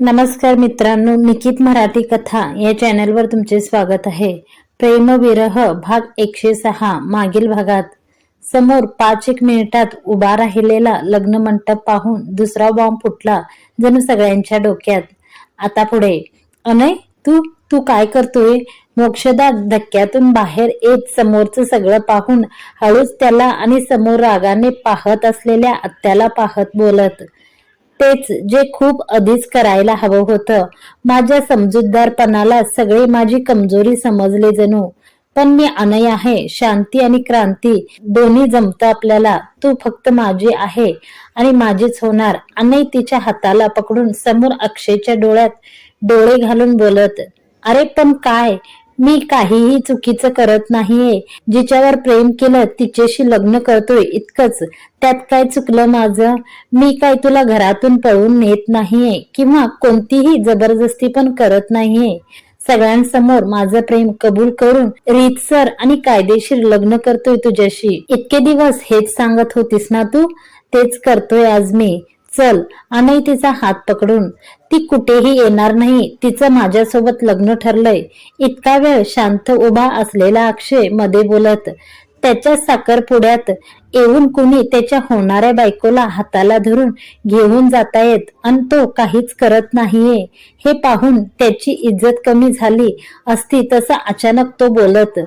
नमस्कार मित्रांनो, निकित मराठी कथा या चॅनलवर तुमचे स्वागत आहे. प्रेमविरह भाग 106. मागील भागात समोर 5-1 मिनिटात उभा राहिलेला लग्न मंडप पाहून दुसरा बॉम्ब फुटला जणू सगळ्यांच्या डोक्यात. आता पुढे अनय, तू तू काय करतोय? मोक्षदा धक्क्यातून बाहेर येत समोरचं सगळं पाहून हळूच त्याला आणि समोर रागाने पाहत असलेल्या आत्याला पाहत बोलत, तेच जे खूप आधीच करायला हवं होतं. माझ्या समजूतदारपणाला सगळे माझी कमजोरी समजले जणू. पण मी अनय आहे. शांती आणि क्रांती दोन्ही जमतं आपल्याला. तू फक्त माझी आहे आणि माझीच होणार. अनय तिच्या हाताला पकडून समोर अक्षयच्या डोळ्यात डोळे घालून बोलत, अरे पण काय? मी काहीही चुकीचं करत नाहीये. जिच्यावर प्रेम केलं तिच्याशी लग्न करतोय इतकंच. त्यात काय चुकलं माझं? मी काय तुला घरातून पळवून नेत नाहीये किंवा कोणतीही जबरदस्ती पण करत नाहीये. सगळ्यांसमोर माझं प्रेम कबूल करून रीतसर आणि कायदेशीर लग्न करतोय तुझ्याशी. इतके दिवस हेच सांगत होतीस ना तू? तेच करतोय आज मी. चल. अनय तिचा हात पकडून, ती कुठेही येणार नाही. तिचं माझ्यासोबत लग्न ठरलंय. इतका वेळ शांत उभा असलेला अक्षय मध्ये बोलत, त्याच्या साखरपुड्यात येऊन कुणी त्याच्या होणाऱ्या बायकोला हाताला धरून घेऊन जातायत आणि तो काहीच करत नाहीये हे पाहून त्याची इज्जत कमी झाली असती तसं अचानक तो बोलत,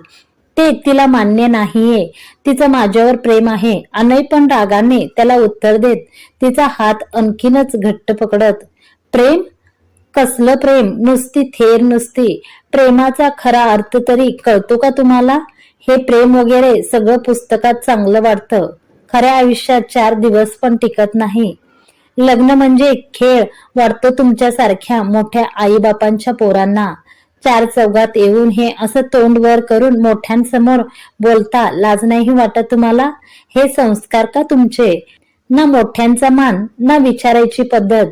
ते तिला मान्य नाहीये. तिचं माझ्यावर प्रेम आहे. अनय पण रागाने त्याला उत्तर देत तिचा हात आणखीनच घट्ट पकडत, प्रेम? कसलं प्रेम? नुसती थेर नुसती. प्रेमाचा खरा अर्थ तरी कळतो का तुम्हाला? हे प्रेम वगैरे सगळं पुस्तकात चांगलं वाटतं. खऱ्या आयुष्यात 4 दिवस पण टिकत नाही. लग्न म्हणजे खेळ वाटतो तुमच्यासारख्या मोठ्या आईबापांच्या पोरांना. 4 चौघात येऊन हे असं तोंड वर करून मोठ्यांसमोर बोलता लाज नाही वाटत तुम्हाला? हे संस्कार का तुमचे? ना मोठ्यांचा मान, ना विचारायची पद्धत.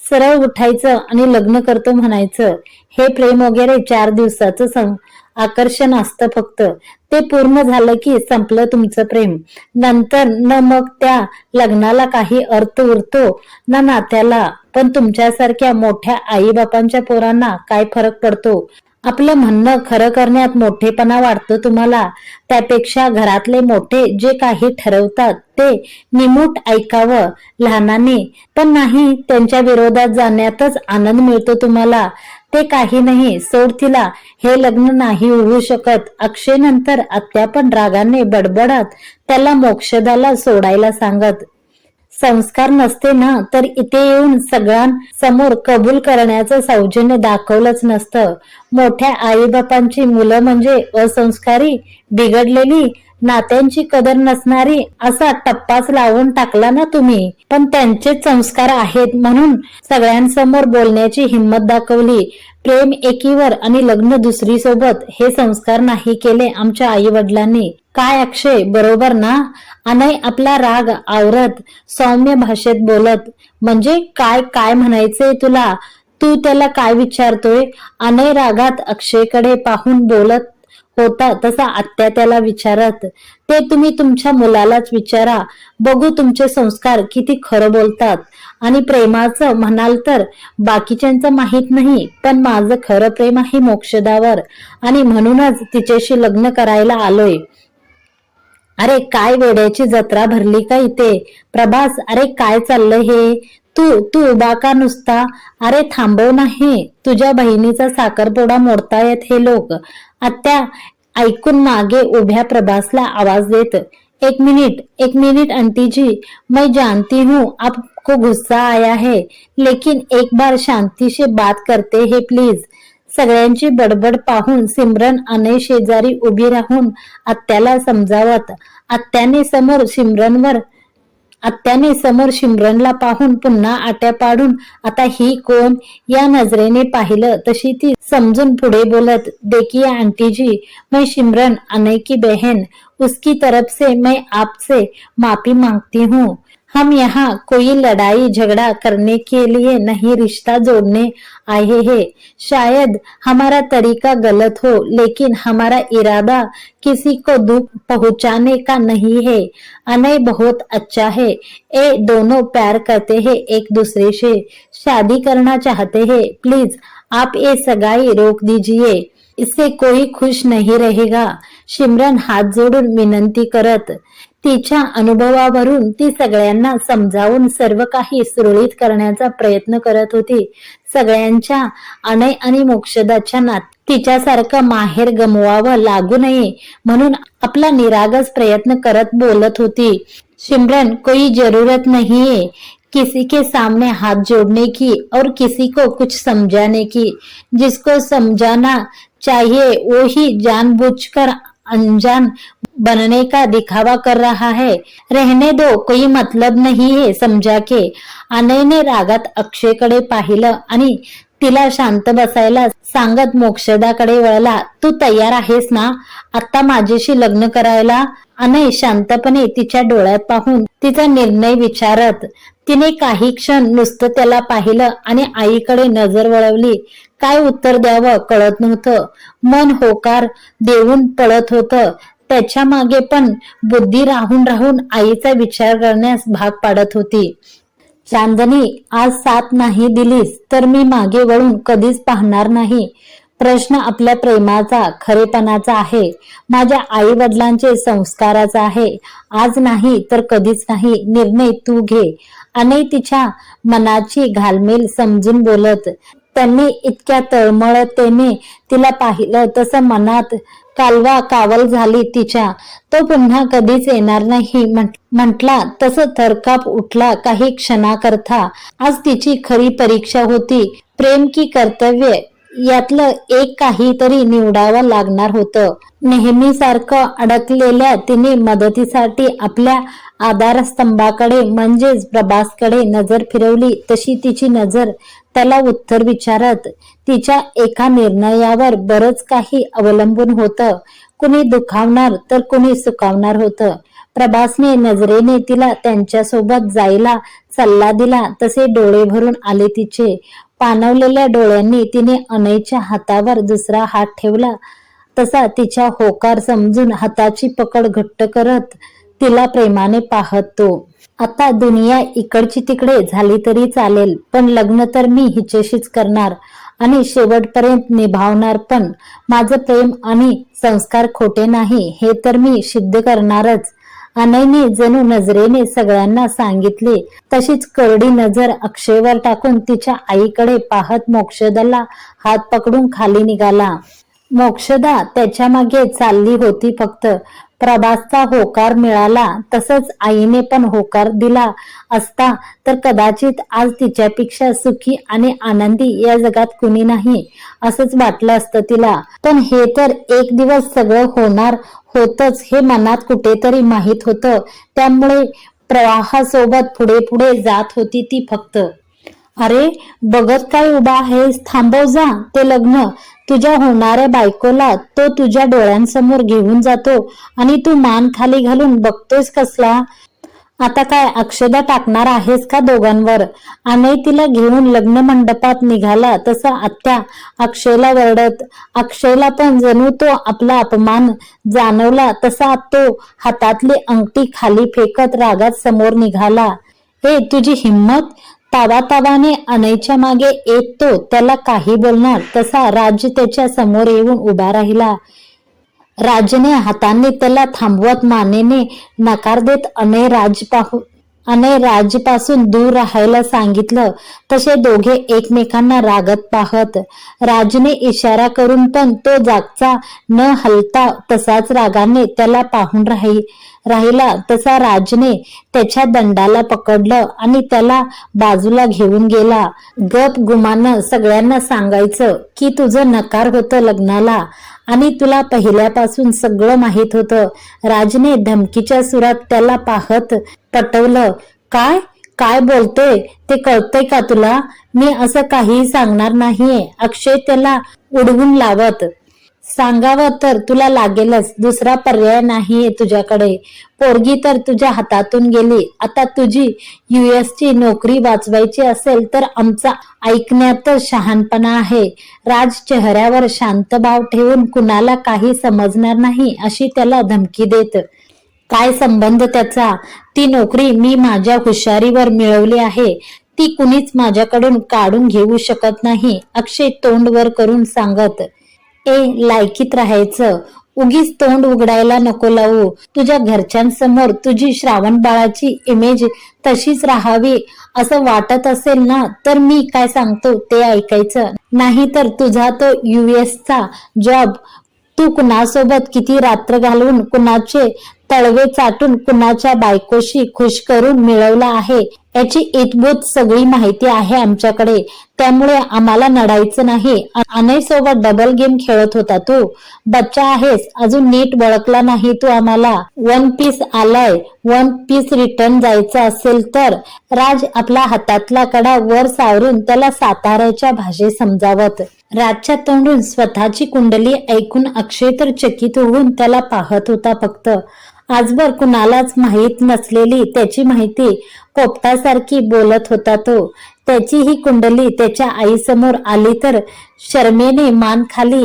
सरळ उठायचं आणि लग्न करतो म्हणायचं. हे प्रेम वगैरे 4 दिवसाचं आकर्षण असतं फक्त. ते पूर्ण झालं की संपलं तुमचं प्रेम. नंतर न मग त्या लग्नाला काही अर्थ उरतो ना नात्याला. पण तुमच्यासारख्या मोठ्या आई बापांच्या पोरांना काय फरक पडतो? आपलं म्हणणं खरं करण्यात मोठेपणा वाटतो तुम्हाला. त्यापेक्षा घरातले मोठे जे काही ठरवतात ते निमूट ऐकावं लहानाने. पण नाही, त्यांच्या विरोधात जाण्यातच आनंद मिळतो तुम्हाला. ते काही नाही, सोड तिला. हे लग्न नाही होऊ शकत. अक्षय नंतर आत्या पण रागाने बडबडत त्याला मोक्षदाला सोडायला सांगत, संस्कार नसते ना तर इथे येऊन सगळ्यांसमोर कबूल करण्याचं सौजन्य दाखवलंच नसतं. मोठ्या आईबापांची मुलं म्हणजे असंस्कारी, बिघडलेली, नात्यांची कदर नसणारी असा टप्पाच लावून टाकला ना तुम्ही. पण त्यांचेच संस्कार आहेत म्हणून सगळ्यांसमोर बोलण्याची हिंमत दाखवली. प्रेम एकीवर आणि लग्न दुसरी सोबत हे संस्कार नाही केले आमच्या आई वडिलांनी. काय अक्षय, बरोबर ना? अनय आपला राग आवरत सौम्य भाषेत बोलत, म्हणजे काय काय म्हणायचंय तुला? तू त्याला काय विचारतोय? अनय रागात अक्षयकडे पाहून बोलत होता तसा आत्या त्याला विचारत, ते तुम्ही तुमच्या मुलालाच विचारा. बघू तुमचे संस्कार किती खरं बोलतात. आणि प्रेमाचं म्हणाल तर बाकीच्यांचं माहित नाही, पण माझं खरं प्रेम आहे मोक्षदावर आणि म्हणूनच तिच्याशी लग्न करायला आलोय. अरे काय वेड्याची जत्रा भरली का इथे? प्रभास, अरे काय चाललंय हे? तू तू उभा का नुसता? अरे थांबव नाही. तुझ्या बहिणीचा साखरपुडा मोडतायत हे लोक. आत्या ऐकून मागे उभ्या प्रभासला आवाज देत, एक मिनिट आंटी जी, मैं जानती हूँ आपको गुस्सा आया है, लेकिन एक बार शांति से बात करते हैं प्लीज. सगळ्यांची बडबड पाहून सिमरन अनय शेजारी उभी राहून आत्याला समजावत, आत्याने समोर सिमरनला पाहून पुन्हा आट्या पाडून, आता ही कोण? या नजरेने पाहिलं तशी ती समजून पुढे बोलत, देखिए आंटी जी, मैं सिमरन, अनय की बहन, उसकी तरफ से मैं आपसे माफी मांगती हूँ. हम यहाँ कोई लड़ाई झगड़ा करने के लिए नहीं रिश्ता जोड़ने आए हैं। शायद हमारा तरीका गलत हो, लेकिन हमारा इरादा किसी को दुख पहुंचाने का नहीं है। अनय बहुत अच्छा है। ये दोनों प्यार करते हैं, एक दूसरे से शादी करना चाहते हैं। प्लीज आप ये सगाई रोक दीजिए, इससे कोई खुश नहीं रहेगा। सिमरन हात जोडून विनंती करत तिच्या अनुभवावरून ती सगळ्यांना समजावून सर्व काही सुरळीत करण्याचा प्रयत्न करत होती. सगळ्यांच्या अनय आणि मोक्षदाच्या नात तिच्यासारखं माहेर गमवावं लागू नये म्हणून आपला निरागस प्रयत्न करत बोलत होती. सिमरन, कोई जरूरत नहीं है किसी के सामने हाथ जोड़ने की और किसी को कुछ समझाने की। जिसको समझाना चाहिए वो ही जानबूझकर अनजान बनने का दिखावा कर रहा है। रहने दो, कोई मतलब नहीं है समझा के। अनयने रागात अक्षयकडे पाहिलं आणि तिला शांत बसायला सांगत मोक्षदाकडे वळला. तू तयार आहेस ना आता माझ्याशी लग्न करायला? अनय शांतपणे तिच्या डोळ्यात पाहून तिचा निर्णय विचारत. तिने काही क्षण नुसतं त्याला पाहिलं आणि आईकडे नजर वळवली. काय उत्तर द्यावं कळत नव्हतं. मन होकार देऊन पळत होतं. त्याच्या मागे पण बुद्धी राहून राहून आईचा विचार करण्यास भाग पाडत होती. चांदणी, आज साथ नाही दिलीस तर मी मागे वळून कधीच पाहणार नाही. प्रश्न आपल्या प्रेमाचा, खरेपणाचा आहे. माझ्या आई वडिलांचे संस्काराचा आहे. आज नाही तर कधीच नाही. निर्णय तू घे. अनय तिच्या मनाची घालमेल समजून बोलत. त्यांनी इतक्या तळमळतेने तिला पाहिलं तसं मनात कालवा कावल झाली तिच्या. तो पुन्हा कधीच येणार नाही म्हटला तसं थरकाप उठला काही क्षणाकरता. आज तिची खरी परीक्षा होती. प्रेम की कर्तव्य यातलं एक काहीतरी निवडावं लागणार होतं. नेहमीसारखं अडकलेल्या तिने मदतीसाठी आपल्या आधारस्तंभाकडे म्हणजेच प्रभासकडे नजर फिरवली. तशी तिची नजर त्याला उत्तर विचारत. तिच्या एका निर्णयावर बरंच काही अवलंबून होतं. कुणी दुखावणार तर कुणी सुखावणार होतं. प्रभासने नजरेने तिला त्यांच्यासोबत जायला सल्ला दिला तसे डोळे भरून आले तिचे. पाणवलेल्या डोळ्यांनी तिने अनयच्या हातावर दुसरा हात ठेवला. तसा तिच्या होकार समजून हाताची पकड घट्ट करत तिला प्रेमाने पाहत तो. आता दुनिया इकडची तिकडे झाली तरी चालेल, पण लग्न तर मी हिच्याशीच करणार आणि शेवटपर्यंत निभावणार. पण माझं प्रेम आणि संस्कार खोटे नाही हे तर मी सिद्ध करणारच. अनयने जणू नजरेने सगळ्यांना सांगितले. तशीच करडी नजर अक्षयवर टाकून तिच्या आईकडे पाहत मोक्षदाला हात पकडून खाली निघाला. मोक्षदा त्याच्या मागे चालली होती. फक्त प्रभासचा होकार मिळाला तसंच आईने पण होकार दिला असता तर कदाचित आज तिच्यापेक्षा सुखी आणि आनंदी या जगात कुणी नाही असंच वाटलं असतं तिला. पण हे तर एक दिवस सगळं होणार होतच हे मनात कुठेतरी माहित होतं. त्यामुळे प्रवाहासोबत पुढे पुढे जात होती ती फक्त. अरे बघत काय उभा आहेस? थांबव, जा. ते लग्न तुझ्या होणाऱ्या बायकोला तो तुझ्या डोळ्यांसमोर घेऊन जातो आणि तू मान खाली घालून बघतोयस कसला? आता काय अक्षदा टाकणार आहेस का दोघांवर? अनय तिला घेऊन लग्न मंडपात निघाला तसा आत्या अक्षयला वरडत. अक्षयला पण जणू तो आपला अपमान जाणवला तसा तो हातातली अंगठी खाली फेकत रागात समोर निघाला. हे तुझी हिम्मत? तावातावाने अनयच्या मागे येत तो त्याला काही बोलणार तसा राज त्याच्या समोर येऊन उभा राहिला. राजने हाताने त्याला थांबवत मानेने नकार देत अनय राजपासून दूर राहायला सांगितलं. तसे दोघे एकमेकांना रागत पाहत. राजने इशारा करून पण तो जागचा न हलता तसाच रागाने त्याला पाहून राहिला. तसा राजने त्याच्या दंडाला पकडलं आणि त्याला बाजूला घेऊन गेला. गप गुमानं सगळ्यांना सांगायचं की तुझं नकार होतं लग्नाला आणि तुला पहिल्यापासून सगळं माहित होतं. राजने धमकीच्या सुरात त्याला पाहत पटवलं. काय काय बोलतोय ते कळतंय का तुला? मी असं काही सांगणार नाहीये, अक्षय त्याला उडवून लावत सांगावं तर तुला लागेलच, दुसरा पर्याय नाहीये तुझ्याकडे. पोरगी तर तुझ्या हातातून गेली. आता तुझी ची नोकरी वाचवायची असेल तर आमचा ऐकण्यातच शहाणपणा आहे. राज चेहऱ्यावर शांत भाव ठेवून कुणाला काही समजणार नाही अशी त्याला धमकी देत. काय संबंध त्याचा? ती नोकरी मी माझ्या हुशारीवर मिळवली आहे. ती कुणीच माझ्याकडून काढून घेऊ शकत नाही, अक्षय तोंड वर करून सांगत. लायकीत राहायचं, उगीच तोंड उघडायला नको लावू. तुझ्या घरच्यांसमोर तुझी श्रावण बाळाची इमेज तशीच राहावी असं वाटत असेल ना, तर मी काय सांगतो ते ऐकायचं. नाही तर तुझा तो चा जॉब तू कुणासोबत किती रात्र घालवून, कुणाचे तळवे चाटून, कुणाच्या बायकोशी खुश करून मिळवला आहे याची इतभूत सगळी माहिती आहे आमच्याकडे. त्यामुळे आम्हाला नडायचं नाही. अनय सोबत डबल गेम खेळत होता तू. बच्चा आहेस, अजून नीट ओळखला नाही तू आम्हाला. वन पीस आलाय, वन पीस रिटर्न जायचं असेल तर. राज आपला हातातला कडा वर सावरून त्याला साताऱ्याच्या भाषेत समजावत. राजच्या तोंडून स्वतःची कुंडली ऐकून अक्षय तर चकित होऊन त्याला पाहत होता फक्त. आजवर कुणालाच माहीत नसलेली त्याची माहिती पोपटासारखी बोलत होता तो. त्याची ही कुंडली त्याच्या आईसमोर आली तर शर्मेने मान खाली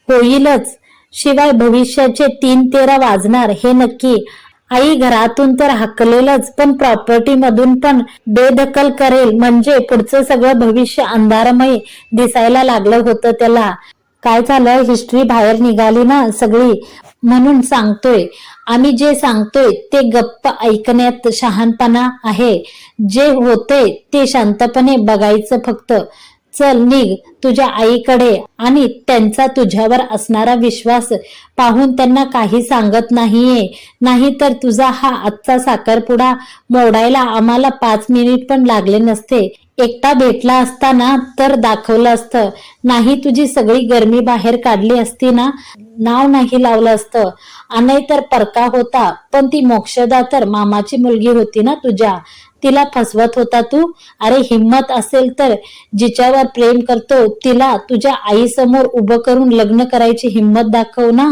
होईलच, शिवाय भविष्याचे 3-13 वाजणार हे नक्की. आई घरातून तर हाकलेलच, पण प्रॉपर्टी मधून पण बेदखल करेल. म्हणजे पुढचं सगळं भविष्य अंधारमय दिसायला लागलं होतं त्याला. काय झालं, हिस्ट्री बाहेर निघाली ना सगळी, म्हणून सांगतोय. आम्ही जे सांगतोय ते गप्प ऐकण्यात शहाणपणा आहे. जे होतंय ते शांतपणे बघायचं फक्त. चल निघ तुझ्या आईकडे. आणि त्यांचा तुझ्यावर असणारा विश्वास पाहून त्यांना काही सांगत नाहीये. नाही तर तुझा हा आजचा साखरपुडा मोडायला आम्हाला 5 मिनिट पण लागले नसते. एकटा भेटला असता ना तर दाखवलं असतं. नाही तुझी सगळी गर्मी बाहेर काढली असती ना, नाव नाही लावलं असतं. अनय तर परका होता, पण ती मोक्षदा तर मामाची मुलगी होती ना तुझ्या. तिला फसवत होता तू. अरे हिम्मत असेल तर जिच्यावर प्रेम करतो तिला तुझ्या आई समोर उभं करून लग्न करायची हिम्मत दाखव ना.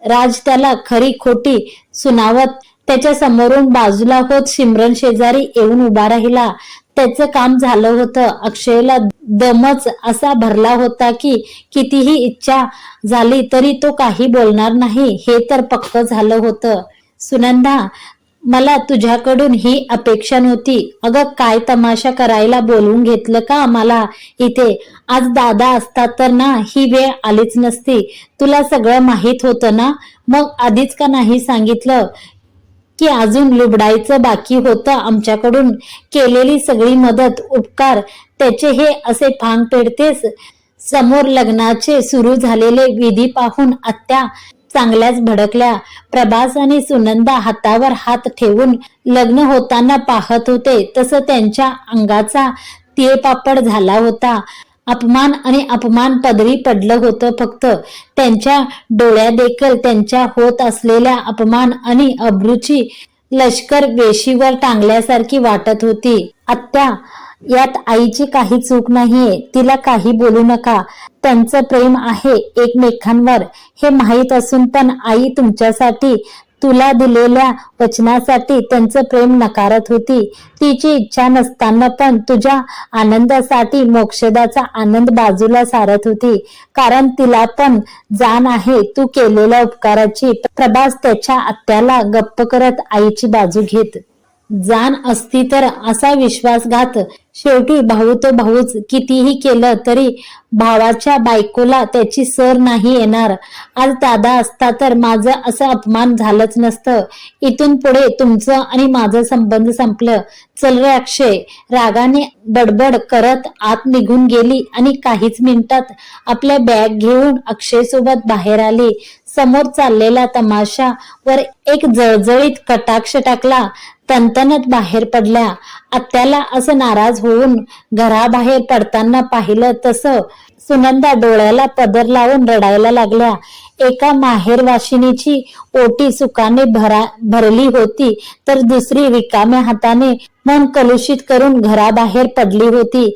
राज त्याला खरी खोटी सुनावत त्याच्या समोरून बाजूला होत सिमरन शेजारी येऊन उभा राहिला. त्याचं काम झालं होतं. अक्षयला दमच असा भरला होता की कितीही इच्छा झाली तरी तो काही बोलणार नाही हे तर पक्क झालं होतं. सुनंदा, मला तुझ्याकडून ही अपेक्षा नव्हती. अगं काय तमाशा करायला बोलवून घेतलं का आम्हाला इथे? आज दादा असता तर ना ही वेळ आलीच नसती. तुला सगळं माहित होतं ना, मग आधीच का नाही सांगितलं की अजून लुबडायचं बाकी होतं आमच्याकडून केलेली सगळी मदत, उपकार त्याचे हे असे फांग पेडतेस. समोर लग्नाचे सुरू झालेले विधी पाहून आत्या चांगल्याच भडकल्या. प्रभास आणि सुनंदा हातावर हात ठेवून लग्न होताना पाहत होते तसं त्यांच्या अंगाचा तिळपापड झाला होता. अपमान आणि अपमान पदरी पडलं होतं फक्त. त्यांच्या डोळ्यादेखल त्यांच्या होत असलेल्या अपमान आणि अब्रूची लष्कर वेशीवर टांगल्यासारखी वाटत होती. आत्या, यात आईची काही चूक नाहीये. तिला काही बोलू नका. त्यांचं प्रेम आहे एकमेकांवर हे माहीत असून पण आई तुमच्यासाठी, तुला दिलेल्या वचनासाठी त्यांचं प्रेम नकारत होती. तिची इच्छा नसताना पण तुझ्या आनंदासाठी मोक्षदाचा आनंद बाजूला सारत होती. कारण तिला पण जाण आहे तू केलेल्या उपकाराची. प्रभास त्याच्या आत्याला गप्प करत आईची बाजू घेत. जाण असती तर असा विश्वासघात. शेवटी भाऊ तो भाऊच. कितीही केलं तरी भावाच्या बायकोला त्याची सर नाही येणार. आज दादा असता तर माझं असं अपमान झालंच नसतं. इथून पुढे तुमचं आणि माझं संबंध संपलं. चल रे अक्षय. रागाने बडबड करत आत निघून गेली आणि काहीच मिनिटात आपल्या बॅग घेऊन अक्षय सोबत बाहेर आली. समोर चाललेला तमाशा वर एक जळजळीत कटाक्ष टाकला. तनतनत बाहेर पडल्या. आत्याला असं नाराज होऊन घराबाहेर पडताना पाहिलं तसं सुनंदा डोळ्याला पदर लावून रडायला लागल्या. एका माहेरवाशिनीची ओटी सुखाने भरली होती तर दुसरी रिकाम्या हाताने मन कलुषित करून घराबाहेर पडली होती.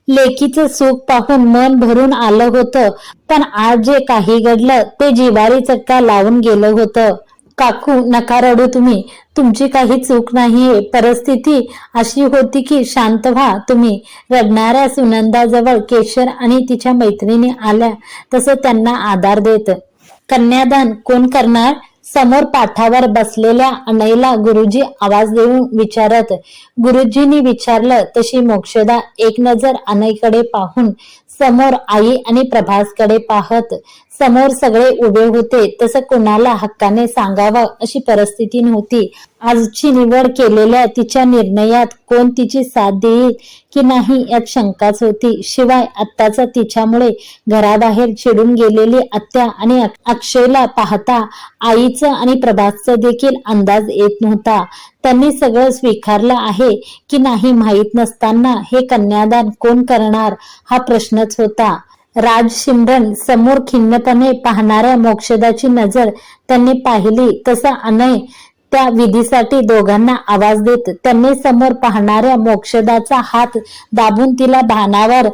लेकीचं सुख पाहून मन भरून आलं होतं, पण आज जे काही घडलं ते जिव्हारी चक्का लावून गेलं होतं. काकू, नका रडू तुम्ही. तुमची काही चूक नाहीये. परिस्थिती अशी होती की शांत व्हा तुम्ही. रडणाऱ्या सुनंदाजवळ केशर आणि तिच्या मैत्रिणी आल्या तसं त्यांना आधार देत. कन्यादान कोण करणार? समोर पाठावर बसलेल्या अनईला गुरुजी आवाज देऊन विचारत. गुरुजींनी विचारलं तशी मोक्षदा एक नजर अनईकडे पाहून समोर आई आणि प्रभासकडे पाहत. समोर सगळे उभे होते तसं कोणाला हक्काने सांगावं अशी परिस्थिती नव्हती. आजची निवड केलेल्या तिच्या निर्णयात कोण तिची साथ देईल की नाही यात शंकाच होती. शिवाय आत्ताचा तिच्यामुळे घराबाहेर चिडून गेलेली आत्या आणि अक्षयला पाहता आईचं आणि प्रभासचं देखील अंदाज येत नव्हता. त्यांनी सगळं स्वीकारलं आहे की नाही माहीत नसताना हे कन्यादान कोण करणार हा प्रश्नच होता. राज सिमरन समोर खिन्नपणे पाहणाऱ्या मोक्षदाची नजर त्यांनी पाहिली तसं अनय त्या विधीसाठी दोघांना आवाज देत त्यांनी समोर पाहणाऱ्या मोक्षदाचा हात दाबून तिला भानावर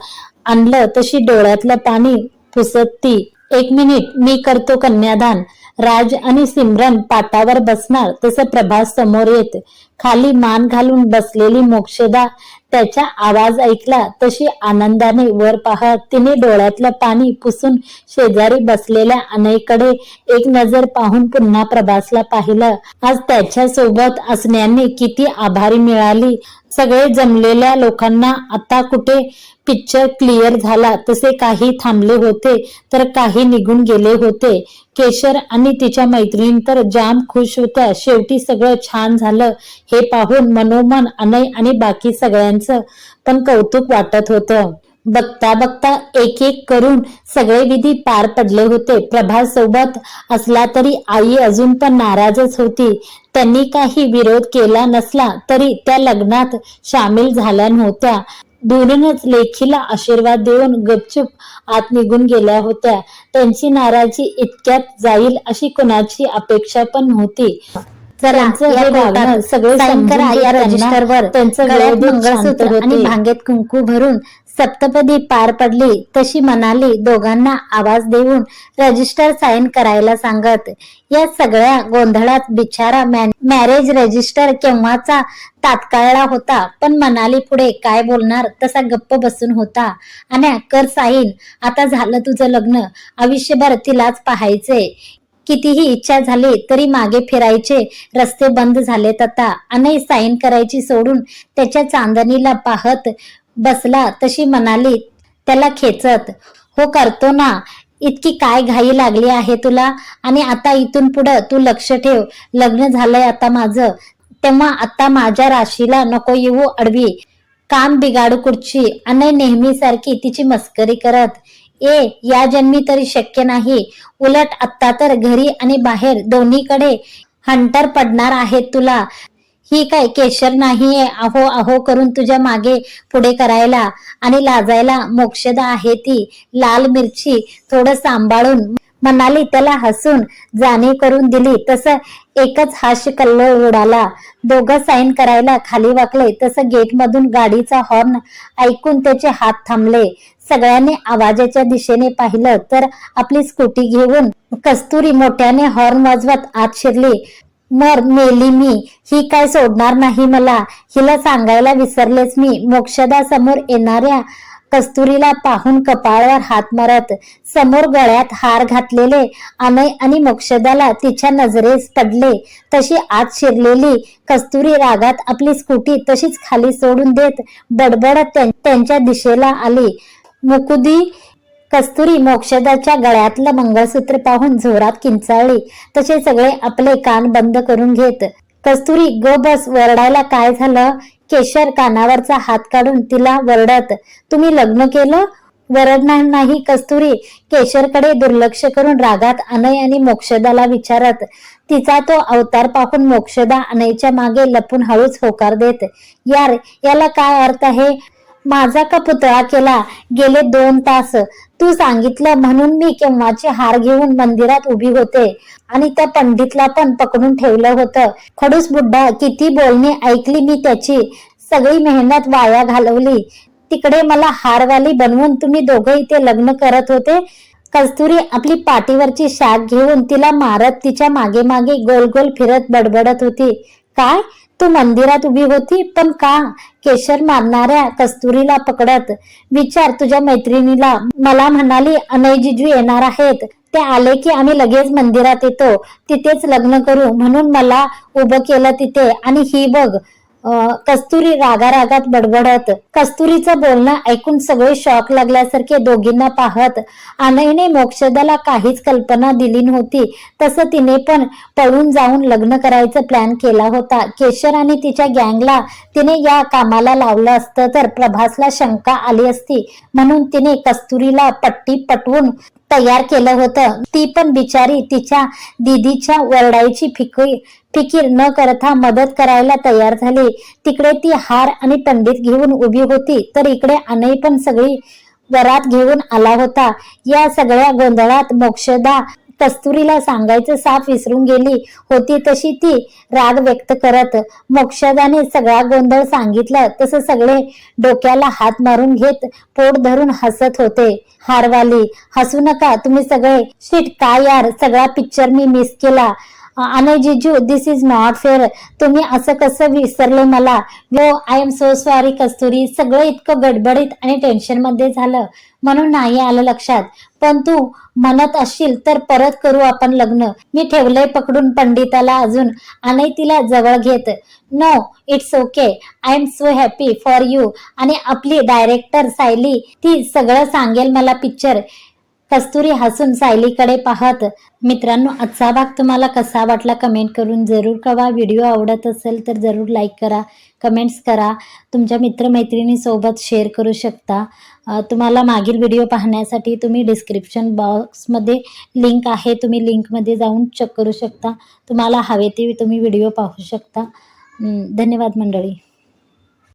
आणलं तशी डोळ्यातलं पाणी पुसत ती. 1 मिनिट, मी करतो कन्यादान. राज आणि सिमरन पाटावर बसणार तसं प्रभास समोर येत. खाली मान घालून बसलेली मोक्षदा त्याचा आवाज ऐकला तशी आनंदाने वर पाहत तिने डोळ्यातलं पाणी पुसून शेजारी बसलेल्या अनईकडे एक नजर पाहून पुन्हा प्रभासला पाहिलं. आज त्याच्या सोबत असण्याने किती आभारी मिळाली. सगळे जमलेल्या लोकांना आता कुठे पिक्चर क्लिअर झाला तसे काही थांबले होते तर काही निघून गेले होते. केशर आणि तिच्या मैत्रिणी तर जाम खुश होत्या. शेवटी सगळं छान झालं हे पाहून मनोमन अनय आणि बाकी सगळ्यांचं पण कौतुक वाटत होतं. बघता बघता एक एक करून सगळे विधी पार पडले होते. प्रभास सोबत असला तरी आई अजून पण नाराजच होती. त्यांनी काही विरोध केला नसला तरी त्या लग्नात सामील झाल्या नव्हत्या. दुरूनच लेखीला आशीर्वाद देऊन गपचूप आत निघून गेल्या होत्या. त्यांची नाराजी इतक्यात जाईल अशी कोणाची अपेक्षा पण नव्हती. सगळे या रजिस्टरवर त्यांचं गळ्यात मंगळसूत्र आणि भांगेत कुंकू भरून सप्तपदी पार पडली तशी मनाली दोघांना आवाज देऊन रजिस्टर साईन करायला सांगत. या सगळ्या गोंधळात बिचारा मॅरेज रजिस्टर केव्हाचा तात्काळला होता, पण मनाली पुढे काय बोलणार तसा गप्प बसून होता. आणि कर साईन, आता झालं तुझं लग्न, आयुष्यभर तिलाच पाहायचे. कितीही इच्छा झाली तरी मागे फिरायचे रस्ते बंद झालेत आता. अनय साईन करायची सोडून त्याच्या चांदणीला पाहत बसला तशी म्हणाली त्याला खेचत. हो करतो ना, इतकी काय घाई लागली आहे तुला? आणि आता इथून पुढं तू लक्ष ठेव. लग्न झालंय आता माझं, तेव्हा आता माझ्या राशीला नको येऊ अडवी. काम बिघाडू कुठची. अनय नेहमीसारखी तिची मस्करी करत. या जन्मी तरी शक्य नाही. उलट आत्ता तर घरी आणि बाहेर दोन्हीकडे हंटर पडणार आहेत तुला. ही काय केशर नाहीये अहो अहो करून तुझ्या मागे पुढे करायला. आणि लाजायला मोक्षदा आहे ती. लाल मिरची थोडं सांभाळून म्हणाली त्याला हसून जाणीव करून दिली तसं एकच हास्य कल्लोळ उडाला. दोघं साईन करायला खाली वाकले तसं गेटमधून गाडीचा हॉर्न ऐकून त्याचे हात थांबले. सगळ्यांनी आवाजाच्या दिशेने पाहिलं तर आपली स्कूटी घेऊन कस्तुरी मोठ्याने हॉर्न वाजवत आत शिरली. मेली मी, ही काय सोडणार नाही मला. हिला सांगायला विसरलेच मी. मोक्षदा समोर येणाऱ्या कस्तुरीला पाहून कपाळावर हात मारत. समोर गळ्यात हार घातलेले अनय आणि मोक्षदाला तिच्या नजरेस पडले तशी आत शिरलेली कस्तुरी रागात आपली स्कूटी तशीच खाली सोडून देत बडबडत त्यांच्या दिशेला आली. मुकुदी. कस्तुरी मोक्षदाच्या गळ्यातलं मंगळसूत्र पाहून जोरात किंचाळली तसे सगळे आपले कान बंद करून घेत. कस्तुरी ग बस, वरडायला काय झालं? केशर कानावरचा हात काढून तिला वरडत. तुम्ही लग्न केलं? वरडणार नाही कस्तुरी केशरकडे दुर्लक्ष करून रागात अनय आणि मोक्षदाला विचारत. तिचा तो अवतार पाहून मोक्षदा अनयच्या मागे लपून हळूच होकार देत. यार, याला काय अर्थ आहे? माझा का पुतळा केला? गेले 2 तास तू सांगितलं म्हणून मी केव्हाचे हार घेऊन मंदिरात उभी होते आणि त्या पंडितला पण पकडून ठेवलं होतं. खडूस बुड्ढा, किती बोलणी ऐकली मी त्याची. सगळी मेहनत वाया घालवली. तिकडे मला हारवाली बनवून तुम्ही दोघं इथे लग्न करत होते. कस्तुरी आपली पाठीवरची शाख घेऊन तिला मारत तिच्या मागे मागे गोल गोल फिरत बडबडत होती. काय, तू मंदिरात उभी होती, पण का? केशर मारणाऱ्या कस्तुरीला पकडत विचार तुझ्या मैत्रिणीला. मला म्हणाली अनय जिजू येणार आहेत, ते आले की आम्ही लगेच मंदिरात येतो, तिथेच लग्न करू म्हणून मला उभं केलं तिथे. आणि ही बघ. कस्तुरी रागारागात बडबडत. कस्तुरीचं बोलणं ऐकून सगळे शॉक लागल्यासारखे दोघींना पाहत. अनयने मोक्षदाला काहीच कल्पना दिली नव्हती. तसं तिने पण पळून जाऊन लग्न करायचा प्लॅन केला होता. केशर आणि तिच्या गँगला तिने या कामाला लावलं असतं तर प्रभासला शंका आली असती, म्हणून तिने कस्तुरीला पट्टी पटवून तयार केलं होतं. ती पण बिचारी तिच्या दीदीच्या वरडायची फिकीर न करता मदत करायला तयार झाली. तिकडे ती हार आणि पंडित घेऊन उभी होती, तर इकडे अनय पण सगळी वरात घेऊन आला होता. या सगळ्या गोंधळात मोक्षदा कस्तुरीला सांगायचं साफ विसरून गेली होती. तशी ती राग व्यक्त करत मोक्षदाने सगळा गोंधळ सांगितलं तसं सगळे डोक्याला हात मारून घेत पोट धरून हसत होते. हारवाली, हसू नका तुम्ही सगळे. शिट, काय यार, सगळा पिक्चर मी मिस केला. अनय जिजू, दिस इज नॉट फेअर. तुम्ही असं कसं विसरले मला? आय एम सो सॉरी कस्तुरी. सगळं इतकं गडबडीत आणि टेन्शन मध्ये झालं म्हणून नाही आलं लक्षात. पण तू म्हणत असशील तर परत करू आपण लग्न. मी ठेवलंय पकडून पंडिताला अजून. अनय तिला जवळ घेत. No, it's okay. I am so happy for you. आणि आपली डायरेक्टर सायली, ती सगळं सांगेल मला पिक्चर. कस्तुरी हसून सायलीकडे पाहत. मित्रांनो, आजचा भाग तुम्हाला कसा वाटला कमेंट करून जरूर कळवा. व्हिडिओ आवडत असेल तर जरूर लाईक करा, कमेंट्स करा, तुमच्या मित्रमैत्रिणीसोबत शेअर करू शकता. तुम्हाला मागील व्हिडिओ पाहण्यासाठी तुम्ही डिस्क्रिप्शन बॉक्समध्ये लिंक आहे, तुम्ही लिंकमध्ये जाऊन चेक करू शकता. तुम्हाला हवे ते तुम्ही व्हिडिओ पाहू शकता. धन्यवाद मंडळी.